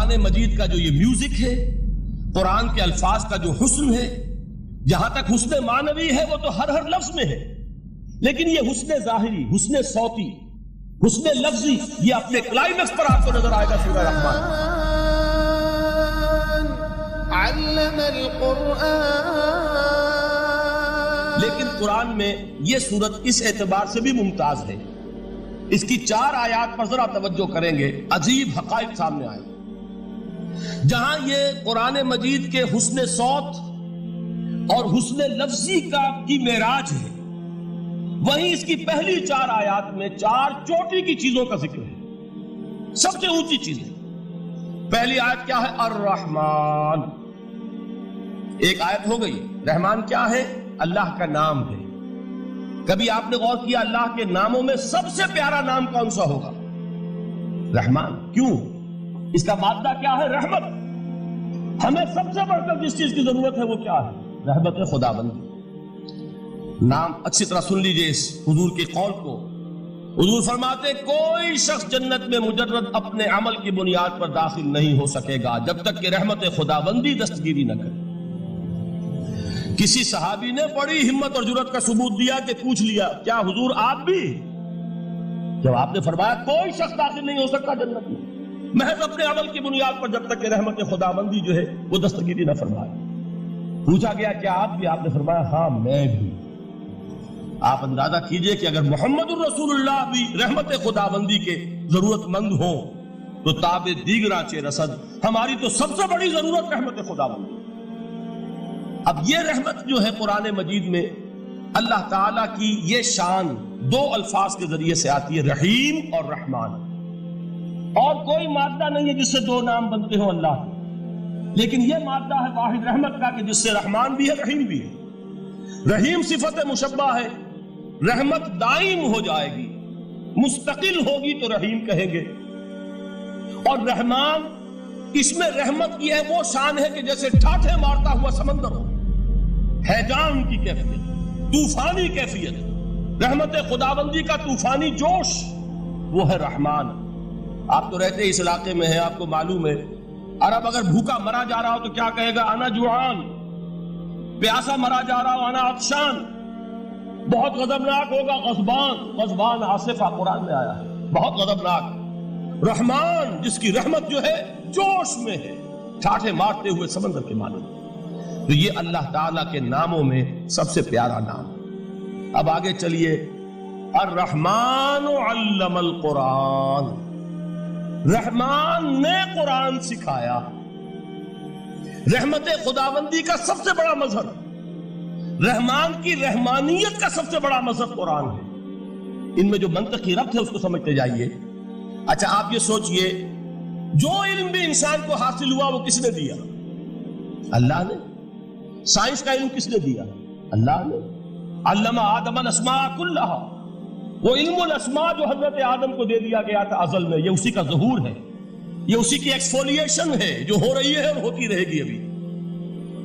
قرآن مجید کا جو یہ میوزک ہے، قرآن کے الفاظ کا جو حسن ہے، جہاں تک حسن معنوی ہے وہ تو ہر لفظ میں ہے، لیکن یہ حسن ظاہری، حسن صوتی، حسن لفظی، یہ اپنے کلائمیکس پر آپ کو نظر آئے گا سورہ رحمان۔ علم القرآن، لیکن قرآن میں یہ سورت اس اعتبار سے بھی ممتاز ہے، اس کی 4 آیات پر ذرا توجہ کریں گے، عجیب حقائق سامنے آئے۔ جہاں یہ قرآن مجید کے حسن صوت اور حسن لفظی کی معراج ہے، وہیں اس کی پہلی 4 آیات میں 4 چوٹی کی چیزوں کا ذکر ہے، سب سے اونچی چیزیں۔ پہلی آیت کیا ہے؟ الرحمن، ایک آیت ہو گئی۔ رحمان کیا ہے؟ اللہ کا نام ہے۔ کبھی آپ نے غور کیا اللہ کے ناموں میں سب سے پیارا نام کون سا ہوگا؟ رحمان۔ کیوں؟ اس کا مادہ کیا ہے؟ رحمت۔ ہمیں سب سے بڑھ کر جس چیز کی ضرورت ہے وہ کیا ہے؟ رحمت خداوندی۔ نام اچھی طرح سن لیجئے اس حضور کے قول کو۔ حضور فرماتے کوئی شخص جنت میں مجرد اپنے عمل کی بنیاد پر داخل نہیں ہو سکے گا جب تک کہ رحمت خداوندی دستگیری نہ کرے۔ کسی صحابی نے بڑی ہمت اور جرأت کا ثبوت دیا کہ پوچھ لیا کیا حضور آپ بھی؟ جب آپ نے فرمایا کوئی شخص داخل نہیں ہو سکتا جنت میں محض اپنے عمل کی بنیاد پر جب تک کہ رحمت خداوندی جو ہے وہ دستگیری نہ فرمائے۔ پوچھا گیا کیا آپ بھی؟ آپ نے فرمایا ہاں میں بھی۔ آپ اندازہ کیجئے کہ اگر محمد الرسول اللہ بھی رحمت خداوندی کے ضرورت مند ہوں تو تاب دیگراں چہ رسد، ہماری تو سب سے بڑی ضرورت رحمت خداوندی۔ اب یہ رحمت جو ہے قرآن مجید میں اللہ تعالیٰ کی یہ شان 2 الفاظ کے ذریعے سے آتی ہے، رحیم اور رحمان۔ اور کوئی مادہ نہیں ہے جس سے 2 نام بنتے ہوں اللہ کے، لیکن یہ مادہ ہے واحد رحمت کا کہ جس سے رحمان بھی ہے رحیم بھی ہے۔ رحیم صفت مشبہ ہے، رحمت دائم ہو جائے گی، مستقل ہوگی تو رحیم کہیں گے، اور رحمان اس میں رحمت کی ہے وہ شان ہے کہ جیسے ٹھاٹھے مارتا ہوا سمندر ہو، ہیجان کی کیفیت، طوفانی کیفیت، رحمت خداوندی کا طوفانی جوش، وہ ہے رحمان۔ آپ تو رہتے اس علاقے میں ہیں، آپ کو معلوم ہے عرب اگر بھوکا مرا جا رہا ہو تو کیا کہے گا؟ انا جوعان۔ پیاسا مرا جا رہا ہو انا عطشان۔ بہت غضبناک ہوگا غضبان، غضبان آصفہ قرآن میں آیا ہے، بہت غضبناک۔ رحمان جس کی رحمت جو ہے جوش میں ہے، ٹھاٹھے مارتے ہوئے سمندر کے مانند۔ تو یہ اللہ تعالیٰ کے ناموں میں سب سے پیارا نام۔ اب آگے چلیے، الرحمن علم القرآن، رحمان نے قرآن سکھایا۔ رحمت خداوندی کا سب سے بڑا مظہر، رحمان کی رحمانیت کا سب سے بڑا مظہر قرآن ہے۔ ان میں جو منطقی ربط ہے اس کو سمجھتے جائیے۔ اچھا آپ یہ سوچئے جو علم بھی انسان کو حاصل ہوا وہ کس نے دیا؟ اللہ نے۔ سائنس کا علم کس نے دیا؟ اللہ نے۔ علم آدم الاسماء کلھا، وہ علم الاسماء جو حضرت آدم کو دے دیا گیا تھا ازل میں، یہ اسی کا ظہور ہے، یہ اسی کی ایکسفولیشن ہے جو ہو رہی ہے اور ہوتی رہے گی ابھی۔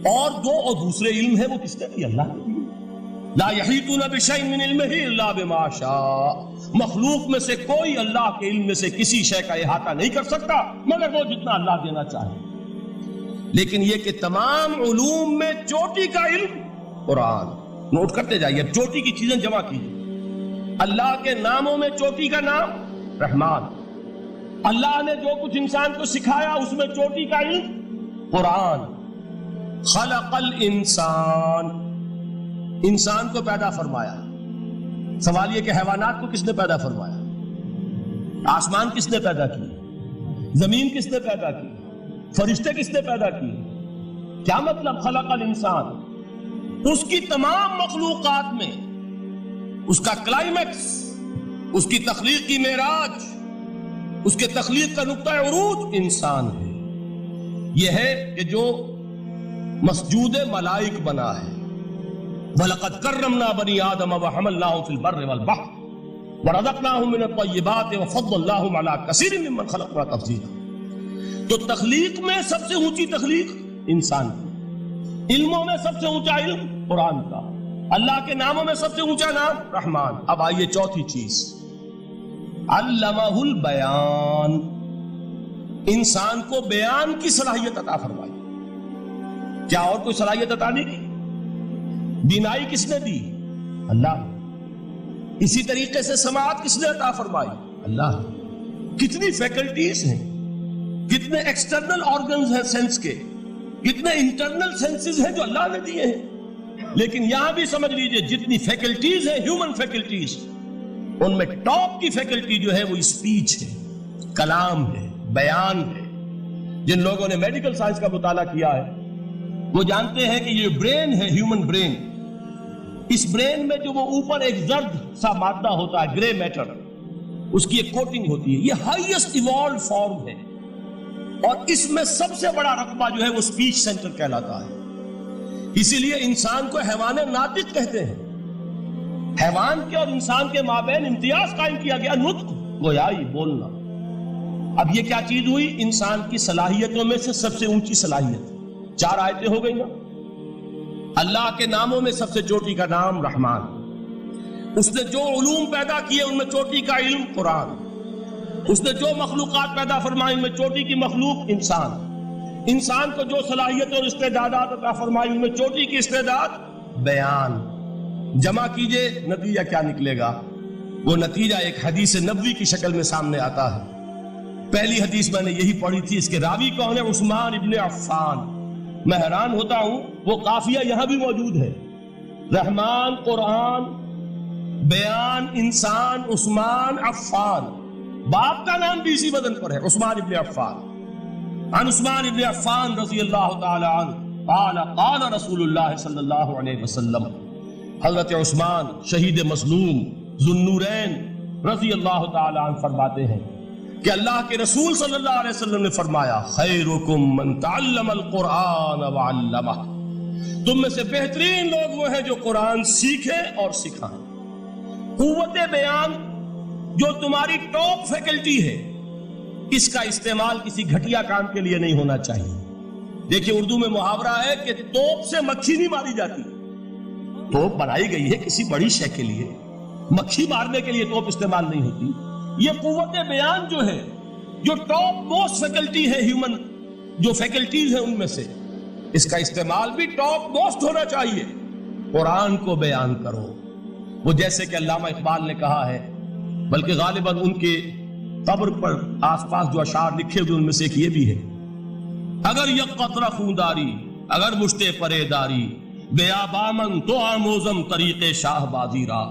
اور دوسرے علم ہے وہ کس نے دیا؟ اللہ نے دیا۔ لا یحیطون بشیء من علمہ الا بما شاء، مخلوق میں سے کوئی اللہ کے علم میں سے کسی شے کا احاطہ نہیں کر سکتا مگر وہ جتنا اللہ دینا چاہے۔ لیکن یہ کہ تمام علوم میں چوٹی کا علم قرآن۔ نوٹ کرتے جائیے، اب چوٹی کی چیزیں جمع کیجیے۔ اللہ کے ناموں میں چوٹی کا نام رحمان، اللہ نے جو کچھ انسان کو سکھایا اس میں چوٹی کا علم قرآن۔ خلق الانسان، انسان کو پیدا فرمایا۔ سوال یہ کہ حیوانات کو کس نے پیدا فرمایا؟ آسمان کس نے پیدا کیا؟ زمین کس نے پیدا کی؟ فرشتے کس نے پیدا کیے؟ کیا مطلب خلق الانسان؟ اس کی تمام مخلوقات میں اس کا کلائمیکس، اس کی تخلیق کی معراج، اس کے تخلیق کا نقطہ عروج انسان ہے۔ یہ ہے کہ جو مسجود ملائک بنا ہے۔ وَلَقَدْ كَرَّمْنَا بَنِي آدَمَ وَحَمَلْنَاهُمْ فِي الْبَرِّ وَالْبَحْرِ وَرَزَقْنَاهُمْ مِنَ الطَّيِّبَاتِ وَفَضَّلْنَاهُمْ عَلَى كَثِيرٍ مِّمَّنْ خَلَقْنَا تَفْضِيلًا۔ تو تخلیق میں سب سے اونچی تخلیق انسان کی، علموں میں سب سے اونچا علم قرآن کا، اللہ کے ناموں میں سب سے اونچا نام رحمان۔ اب آئیے چوتھی چیز، علمہ البیان، انسان کو بیان کی صلاحیت عطا فرمائی. کیا اور کوئی صلاحیت عطا نہیں کی؟ بینائی کس نے دی؟ اللہ. اسی طریقے سے سماعت کس نے عطا فرمائی؟ اللہ. کتنی فیکلٹیز ہیں، کتنے ایکسٹرنل آرگنز ہیں سینس کے، کتنے انٹرنل سینسز ہیں جو اللہ نے دیے ہیں. لیکن یہاں بھی سمجھ لیجئے جتنی فیکلٹیز ہیں ہیومن فیکلٹیز، ان میں ٹاپ کی فیکلٹی جو ہے وہ اسپیچ ہے، کلام ہے، بیان ہے. جن لوگوں نے میڈیکل سائنس کا مطالعہ کیا ہے وہ جانتے ہیں کہ یہ برین ہے، ہیومن برین، اس برین میں جو وہ اوپر ایک زرد سا مادہ ہوتا ہے، گرے میٹر، اس کی ایک کوٹنگ ہوتی ہے، یہ ہائیسٹ ایوالوڈ فارم ہے، اور اس میں سب سے بڑا رقبہ جو ہے وہ اسپیچ سینٹر کہلاتا ہے. اسی لیے انسان کو حیوان ناطق کہتے ہیں. حیوان کے اور انسان کے مابین امتیاز قائم کیا گیا، نطق، گویائی، بولنا. اب یہ کیا چیز ہوئی؟ انسان کی صلاحیتوں میں سے سب سے اونچی صلاحیت. 4 آیتیں ہو گئی نا. اللہ کے ناموں میں سب سے چوٹی کا نام رحمان. اس نے جو علوم پیدا کیے ان میں چوٹی کا علم قرآن. اس نے جو مخلوقات پیدا فرمائی ان میں چوٹی کی مخلوق انسان. انسان کو جو صلاحیت اور استعدادات عطا فرمائی ان میں چوٹی کی استعداد بیان. جمع کیجئے نتیجہ کیا نکلے گا؟ وہ نتیجہ ایک حدیث نبوی کی شکل میں سامنے آتا ہے. پہلی حدیث میں نے یہی پڑھی تھی. اس کے راوی کون ہے؟ عثمان ابن عفان. میں حیران ہوتا ہوں وہ قافیہ یہاں بھی موجود ہے. رحمان، قرآن، بیان، انسان، عثمان، عفان. باپ کا نام بھی اسی وزن پر ہے، عثمان ابن عفان. عن عثمان ابن عفان رضی اللہ تعالی عنہ قال قال رسول اللہ صلی اللہ علیہ وسلم. حضرت عثمان شہید مظلوم ذو النورین رضی اللہ تعالی عنہ فرماتے ہیں کہ اللہ کے رسول صلی اللہ علیہ وسلم نے فرمایا خیرکم من تعلم القرآن وعلمہ. تم میں سے بہترین لوگ وہ ہیں جو قرآن سیکھیں اور سکھائیں. قوت بیان جو تمہاری ٹاپ فیکلٹی ہے، اس کا استعمال کسی گھٹیا کام کے لیے نہیں ہونا چاہیے. دیکھیے اردو میں محاورہ ہے کہ توپ سے مکھی نہیں ماری جاتی. توپ بنائی گئی ہے کسی بڑی شے کے لیے، مکھی مارنے کے لیے توپ استعمال نہیں ہوتی. یہ قوت بیان جو ہے، جو ٹاپ موسٹ فیکلٹی ہے ہیومن، جو فیکلٹیز ہیں ان میں سے، اس کا استعمال بھی ٹاپ موسٹ ہونا چاہیے. قرآن کو بیان کرو. وہ جیسے کہ علامہ اقبال نے کہا ہے، بلکہ غالباً ان کے قبر پر آس پاس جو اشعار لکھے ہوئے ان میں سے ایک یہ بھی ہے: اگر یک قطرہ خونداری، اگر مشتے پرے داری، بیا بامن تو آموزم طریق شاہ بازی را.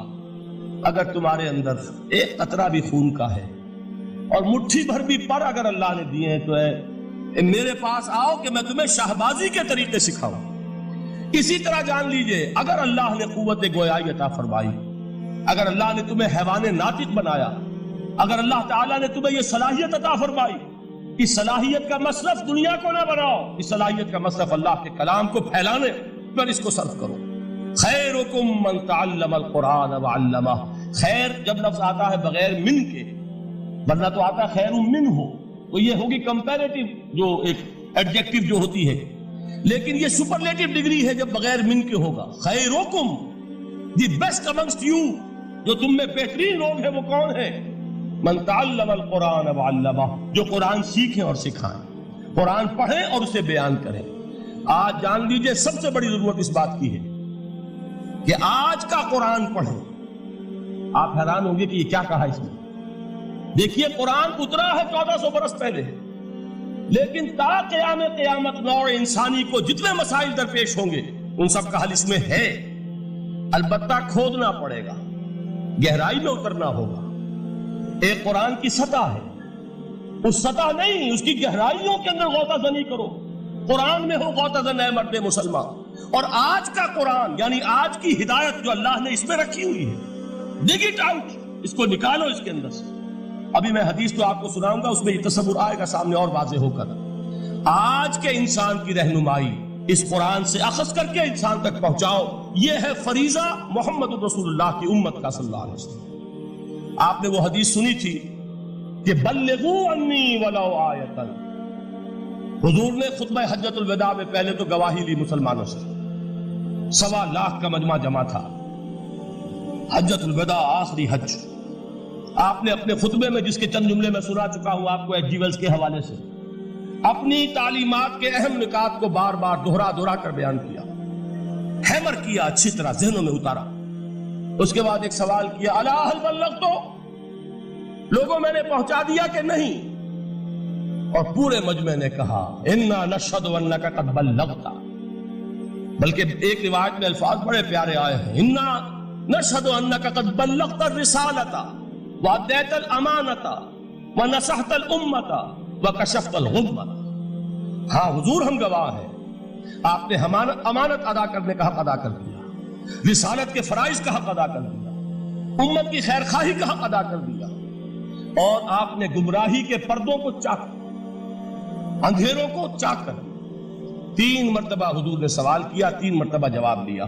اگر تمہارے اندر ایک قطرہ بھی خون کا ہے اور مٹھی بھر بھی پر اگر اللہ نے دیے ہیں تو میرے پاس آؤ کہ میں تمہیں شاہبازی کے طریقے سکھاؤں. اسی طرح جان لیجئے اگر اللہ نے قوت گویائی عطا فرمائی، اگر اللہ نے تمہیں حیوان ناطق بنایا، اگر اللہ تعالیٰ نے تمہیں یہ صلاحیت عطا فرمائی، اس صلاحیت کا مصرف دنیا کو نہ بناؤ، اس صلاحیت کا مصرف اللہ کے کلام کو پھیلانے پر اس کو صرف کرو. خیرکم من تعلم القرآن وعلمہ. خیر جب لفظ آتا ہے بغیر من کے، ورنہ تو آتا ہے خیر من ہو، تو یہ ہوگی کمپیریٹیو جو ایک ایڈجیکٹیو جو ہوتی ہے، لیکن یہ سپرلیٹیو ڈگری ہے جب بغیر من کے ہوگا. خیرکم، دی بیسٹ امنگسٹ یو، جو تم میں بہترین لوگ ہیں وہ کون ہیں؟ من تعلم القرآن وعلمہ، جو قرآن سیکھیں اور سکھائیں، قرآن پڑھیں اور اسے بیان کریں. آج جان لیجئے سب سے بڑی ضرورت اس بات کی ہے کہ آج کا قرآن پڑھیں. آپ حیران ہوں گے کہ یہ کیا کہا اس میں. دیکھیے قرآن اترا ہے 1400 برس پہلے، لیکن تا قیامت نوع انسانی کو جتنے مسائل درپیش ہوں گے ان سب کا حل اس میں ہے. البتہ کھودنا پڑے گا، گہرائی میں اترنا ہوگا. ایک قرآن کی سطح ہے، اس سطح نہیں، اس کی گہرائیوں کے اندر غوطہ زنی کرو. قرآن میں ہو غوطہ زن اے مرد مسلمان. اور آج کا قرآن یعنی آج کی ہدایت جو اللہ نے اس میں رکھی ہوئی ہے، ڈگ اٹ آؤٹ، اس کو نکالو اس کے اندر سے. ابھی میں حدیث تو آپ کو سناؤں گا، اس میں یہ تصور آئے گا سامنے اور واضح ہو کر. آج کے انسان کی رہنمائی اس قرآن سے اخذ کر کے انسان تک پہنچاؤ. یہ ہے فریضہ محمد رسول اللہ کی امت کا صلی اللہ علیہ وسلم. آپ نے وہ حدیث سنی تھی کہ بلغوا انی ولو آیۃ. حضور نے خطبہ حجۃ الوداع میں پہلے تو گواہی لی مسلمانوں سے، 1.25 لاکھ کا مجمع جمع تھا. حجۃ الوداع آخری حج. آپ نے اپنے خطبے میں جس کے چند جملے میں سنا چکا ہوں آپ کو ایک جیولز کے حوالے سے، اپنی تعلیمات کے اہم نکات کو بار بار دہرا دہرا کر بیان کیا، ہیمر کیا، اچھی طرح ذہنوں میں اتارا۔ اس کے بعد ایک سوال کیا، الا هل بلغت، لوگوں میں نے پہنچا دیا کہ نہیں؟ اور پورے مجمع نے کہا انا نشهد انک قد بلغت، بلکہ ایک روایت میں الفاظ بڑے پیارے آئے ہیں، انا نشهد انک قد بلغت الرسالۃ وادیت الامانۃ ونصحت الامۃ وکشفت الغمۃ۔ ہاں حضور ہم گواہ ہیں، آپ نے امانت ادا کرنے کا حق ادا کر دیا، رسالت کے فرائض کا حق ادا کر دیا، امت کی خیر خواہی کا حق ادا کر دیا، اور آپ نے گمراہی کے پردوں کو چاک، اندھیروں کو چاک کر دیا۔ 3 مرتبہ حضور نے سوال کیا، 3 مرتبہ جواب دیا۔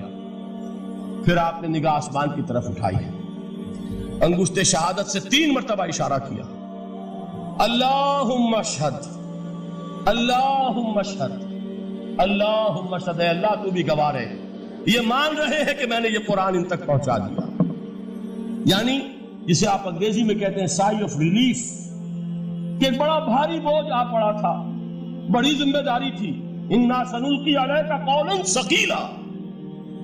پھر آپ نے نگاہ آسمان کی طرف اٹھائی، انگشت شہادت سے 3 مرتبہ اشارہ کیا، اللہم اشہد، اللہم اشہد، اللہم اشہد، اے اللہ تو بھی گواہ رہے، یہ مان رہے ہیں کہ میں نے یہ قرآن ان تک پہنچا دیا۔ یعنی جسے آپ انگریزی میں کہتے ہیں سائی آف ریلیف، کہ ایک بڑا بھاری بوجھ آ پڑا تھا، بڑی ذمہ داری تھی، انا سنلقی علیک قولا ثقیلا،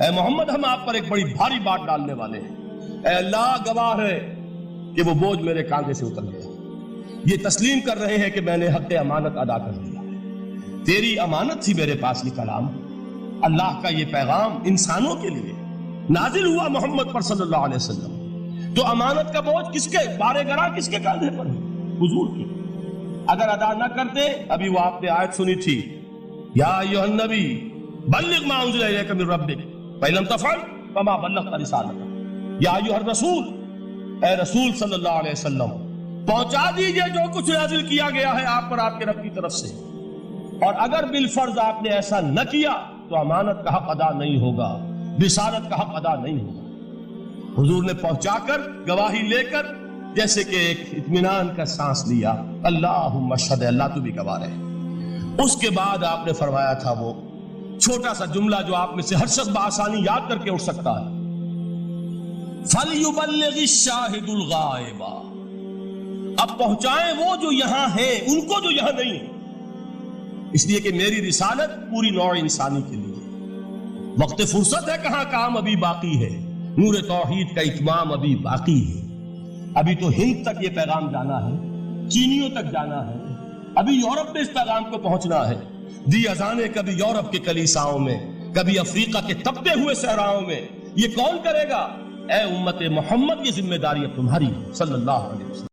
اے محمد ہم آپ پر ایک بڑی بھاری بات ڈالنے والے ہیں۔ اے اللہ گواہ ہے کہ وہ بوجھ میرے کاندھے سے اتر گیا، یہ تسلیم کر رہے ہیں کہ میں نے حق امانت ادا کر دیا، تیری امانت تھی میرے پاس یہ کلام، اللہ کا یہ پیغام انسانوں کے لیے نازل ہوا محمد پر صلی اللہ علیہ وسلم، تو امانت کا بوجھ کس کے بارے گرا، کس کے کاندھے پر ہے؟ حضور کی۔ اگر ادا نہ کرتے، ابھی وہ آپ نے آیت سنی تھی، یا ایھا النبی بلغ ما انزل الیک من ربک فإن لم تفعل فما بلغت رسالتہ، یا ایھا الرسول، اے رسول صلی اللہ علیہ وسلم پہنچا دیجئے جو کچھ نازل کیا گیا ہے آپ پر آپ کے رب کی طرف سے، اور اگر بالفرض آپ نے ایسا نہ کیا تو امانت کا حق ادا نہیں ہوگا، رسالت کا حق ادا نہیں ہوگا۔ حضور نے پہنچا کر گواہی لے کر جیسے کہ ایک اطمینان کا سانس لیا، اللہم اشہد، اللہ تو بھی گواہ رہے۔ اس کے بعد آپ نے فرمایا تھا وہ چھوٹا سا جملہ جو آپ میں سے ہر شخص بآسانی یاد کر کے اٹھ سکتا ہے، فَلْيُبَلِّغِ الشَّاهِدُ الْغَائِبَ، اب پہنچائیں وہ جو یہاں ہیں ان کو جو یہاں نہیں ہیں، اس لیے کہ میری رسالت پوری نوع انسانی کے لیے، وقت فرصت ہے کہاں، کام ابھی باقی ہے، نور توحید کا اتمام ابھی باقی ہے، ابھی تو ہند تک یہ پیغام جانا ہے، چینیوں تک جانا ہے، ابھی یورپ میں اس پیغام کو پہنچنا ہے، دی اذانیں کبھی یورپ کے کلیساؤں میں، کبھی افریقہ کے تپتے ہوئے صحراؤں میں، یہ کون کرے گا؟ اے امت محمد، یہ ذمہ داری اب تمہاری ہے، صلی اللہ علیہ وسلم۔